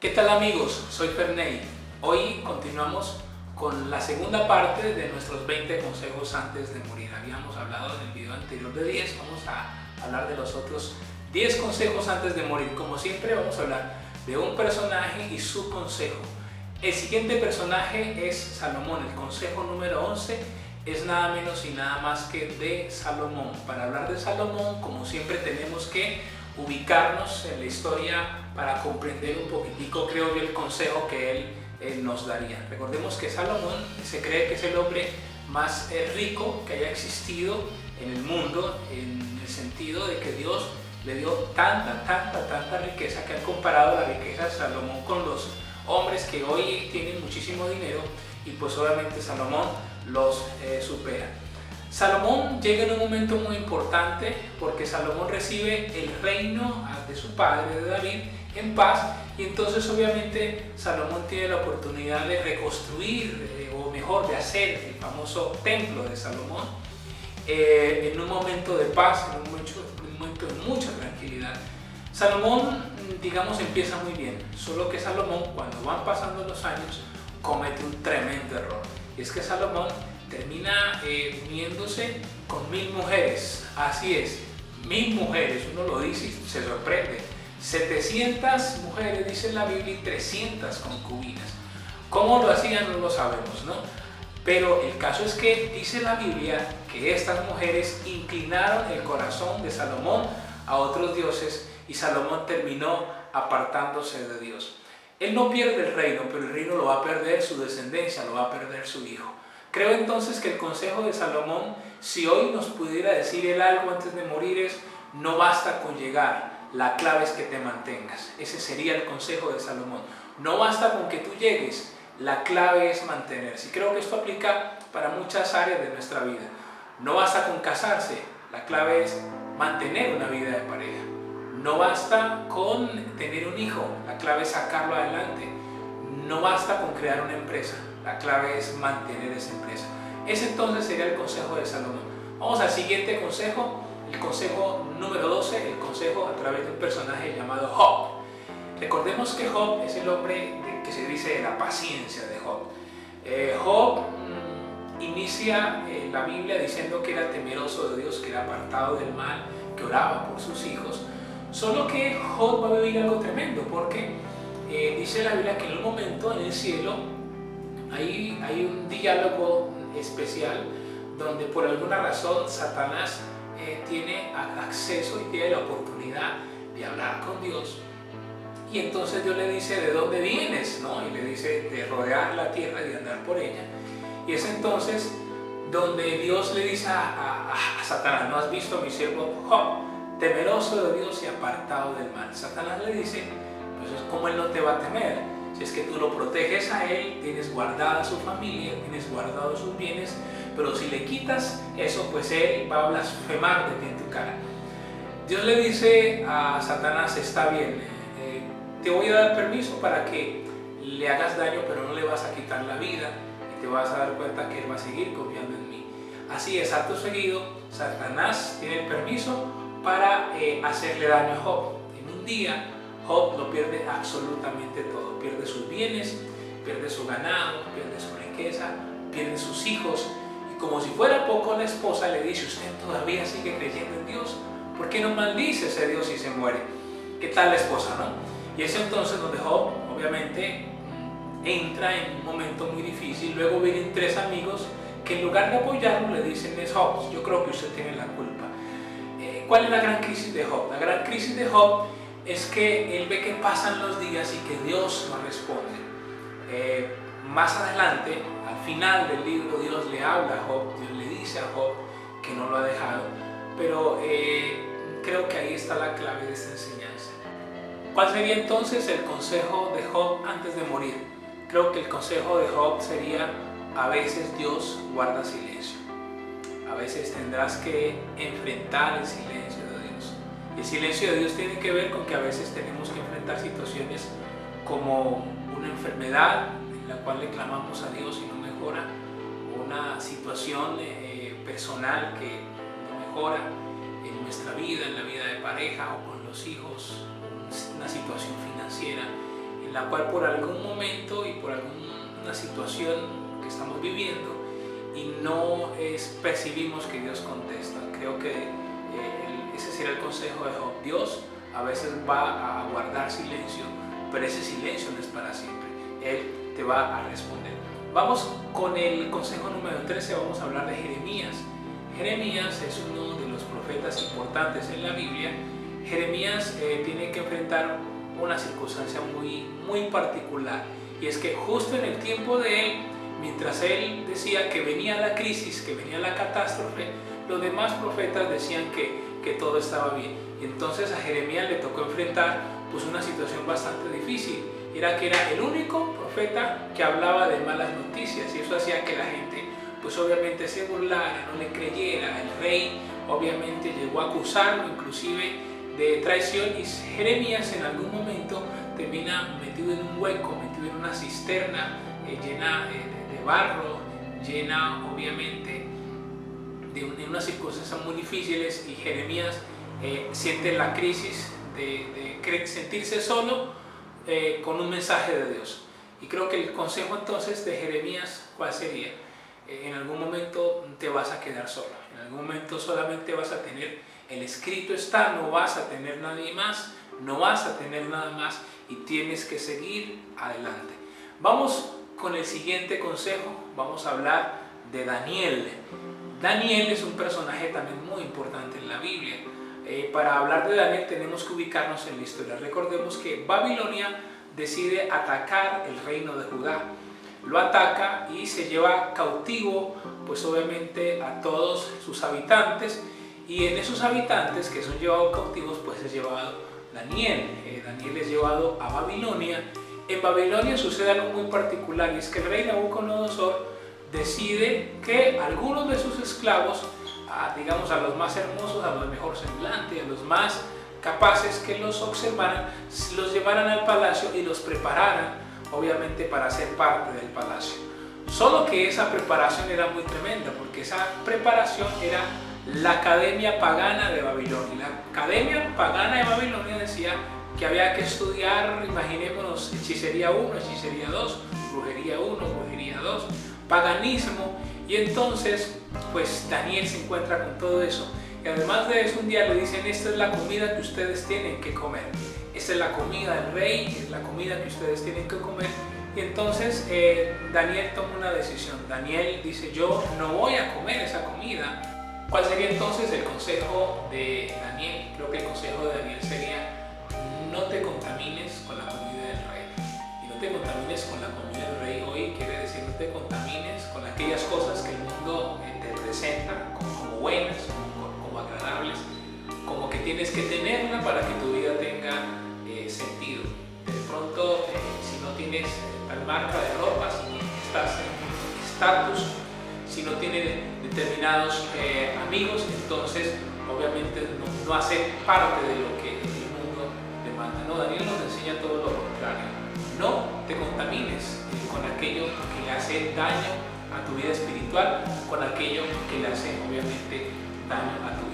¿Qué tal amigos? Soy Ferney. Hoy continuamos con la segunda parte de nuestros 20 consejos antes de morir. Habíamos hablado en el video anterior de 10, vamos a hablar de los otros 10 consejos antes de morir. Como siempre vamos a hablar de un personaje y su consejo. El siguiente personaje es Salomón. El consejo número 11 es nada menos y nada más que de Salomón. Para hablar de Salomón, como siempre, tenemos que ubicarnos en la historia para comprender un poquitico, creo yo, el consejo que él nos daría. Recordemos que Salomón se cree que es el hombre más rico que haya existido en el mundo, en el sentido de que Dios le dio tanta riqueza que han comparado la riqueza de Salomón con los hombres que hoy tienen muchísimo dinero, y pues obviamente Salomón los supera. Salomón llega en un momento muy importante porque Salomón recibe el reino de su padre, de David, en paz, y entonces obviamente Salomón tiene la oportunidad de reconstruir, o mejor, de hacer el famoso templo de Salomón en un momento de paz, en un momento de mucha tranquilidad. Salomón, digamos, empieza muy bien, solo que Salomón, cuando van pasando los años, comete un tremendo error, y es que Salomón termina uniéndose con 1000 mujeres. Así es, 1000 mujeres, uno lo dice y se sorprende. 700 mujeres dice la Biblia y 300 concubinas. ¿Cómo lo hacían? No lo sabemos, ¿no? Pero el caso es que dice la Biblia que estas mujeres inclinaron el corazón de Salomón a otros dioses, y Salomón terminó apartándose de Dios. Él no pierde el reino, pero el reino lo va a perder su descendencia, lo va a perder su hijo. Creo entonces que el consejo de Salomón, si hoy nos pudiera decir él algo antes de morir, es: no basta con llegar, la clave es que te mantengas. Ese sería el consejo de Salomón. No basta con que tú llegues, la clave es mantenerse. Y creo que esto aplica para muchas áreas de nuestra vida. No basta con casarse, la clave es mantener una vida de pareja. No basta con tener un hijo, la clave es sacarlo adelante. No basta con crear una empresa, la clave es mantener esa empresa. Ese entonces sería el consejo de Salomón. Vamos al siguiente consejo, el consejo número 12, el consejo a través de un personaje llamado Job. Recordemos que Job es el hombre que se dice de la paciencia de Job. Job inicia la Biblia diciendo que era temeroso de Dios, que era apartado del mal, que oraba por sus hijos. Solo que Job va a vivir algo tremendo, porque dice la Biblia que en un momento en el cielo hay un diálogo especial donde por alguna razón Satanás tiene acceso y tiene la oportunidad de hablar con Dios. Y entonces Dios le dice: ¿de dónde vienes? ¿No? Y le dice: de rodear la tierra y de andar por ella. Y es entonces donde Dios le dice a Satanás: ¿no has visto a mi siervo Job, temeroso de Dios y apartado del mal? Satanás le dice: pues es como él no te va a temer, si es que tú lo proteges a él, tienes guardada su familia, tienes guardados sus bienes, pero si le quitas eso, pues él va a blasfemar de ti en tu cara. Dios le dice a Satanás: está bien, te voy a dar permiso para que le hagas daño, pero no le vas a quitar la vida, y te vas a dar cuenta que él va a seguir confiando en mí. Así es, acto seguido, Satanás tiene el permiso para hacerle daño a Job. En un día, Job lo pierde absolutamente todo. Pierde sus bienes, pierde su ganado, pierde su riqueza, pierde sus hijos. Y como si fuera poco, la esposa le dice: ¿usted todavía sigue creyendo en Dios? ¿Por qué no maldice a ese Dios y se muere? ¿Qué tal la esposa, no? Y es entonces donde Job, obviamente, entra en un momento muy difícil. Luego vienen 3 amigos que en lugar de apoyarlo le dicen: es Job, yo creo que usted tiene la culpa. ¿Cuál es la gran crisis de Job? La gran crisis de Job es que él ve que pasan los días y que Dios no responde. Más adelante, al final del libro, Dios le habla a Job, Dios le dice a Job que no lo ha dejado, pero creo que ahí está la clave de esta enseñanza. ¿Cuál sería entonces el consejo de Job antes de morir? Creo que el consejo de Job sería: a veces Dios guarda silencio. A veces tendrás que enfrentar el silencio de Dios. El silencio de Dios tiene que ver con que a veces tenemos que enfrentar situaciones como una enfermedad en la cual le clamamos a Dios y no mejora, una situación personal que no mejora en nuestra vida, en la vida de pareja o con los hijos, una situación financiera en la cual por algún momento y por alguna situación que estamos viviendo y no percibimos que Dios contesta. Creo que ese sería el consejo de Job. Dios a veces va a guardar silencio, pero ese silencio no es para siempre. Él te va a responder. Vamos con el consejo número 13, vamos a hablar de Jeremías. Jeremías es uno de los profetas importantes en la Biblia. Jeremías tiene que enfrentar una circunstancia muy particular, y es que justo en el tiempo de él, mientras él decía que venía la crisis, que venía la catástrofe, los demás profetas decían que todo estaba bien. Y entonces a Jeremías le tocó enfrentar pues una situación bastante difícil. Era que era el único profeta que hablaba de malas noticias, y eso hacía que la gente pues obviamente se burlara, no le creyera. El rey obviamente llegó a acusarlo inclusive de traición, y Jeremías en algún momento termina metido en un hueco, metido en una cisterna llena de barro, llena obviamente de unas circunstancias muy difíciles, y Jeremías siente la crisis de sentirse solo con un mensaje de Dios. Y creo que el consejo entonces de Jeremías, ¿cuál sería? En algún momento te vas a quedar solo, en algún momento solamente vas a tener el escrito está, no vas a tener nadie más, no vas a tener nada más, y tienes que seguir adelante. Vamos con el siguiente consejo, vamos a hablar de Daniel. Daniel es un personaje también muy importante en la Biblia. Para hablar de Daniel tenemos que ubicarnos en la historia. Recordemos que Babilonia decide atacar el reino de Judá. Lo ataca y se lleva cautivo, pues obviamente, a todos sus habitantes, y en esos habitantes que son llevados cautivos pues es llevado Daniel. Daniel es llevado a Babilonia. En Babilonia sucede algo muy particular, y es que el rey Nabucodonosor decide que algunos de sus esclavos, digamos a los más hermosos, a los de mejor semblante, a los más capaces que los observaran, los llevaran al palacio y los prepararan obviamente para ser parte del palacio. Solo que esa preparación era muy tremenda, porque esa preparación era la Academia Pagana de Babilonia. La Academia Pagana de Babilonia decía que había que estudiar, imaginémonos, hechicería 1, hechicería 2, brujería 1, brujería 2, paganismo. Y entonces pues Daniel se encuentra con todo eso, y además de eso un día le dicen: esta es la comida que ustedes tienen que comer, esta es la comida del rey, es la comida que ustedes tienen que comer. Y entonces Daniel toma una decisión. Daniel dice: yo no voy a comer esa comida. ¿Cuál sería entonces el consejo de Daniel? Creo que el consejo de Daniel sería: no te contamines con la comida del rey. Y no te contamines con la comida del rey hoy quiere decir no te contamines con aquellas cosas que el mundo te presenta como buenas, como agradables, como que tienes que tenerla para que tu vida tenga sentido. De pronto, si no tienes tal marca de ropa, si no estás en estatus, si no tienes determinados amigos, entonces obviamente no hace parte de lo que el mundo demanda. No, Daniel nos enseña todo lo contrario. No te contamines con aquello que le hace daño a tu vida espiritual, con aquello que le hace obviamente daño a tu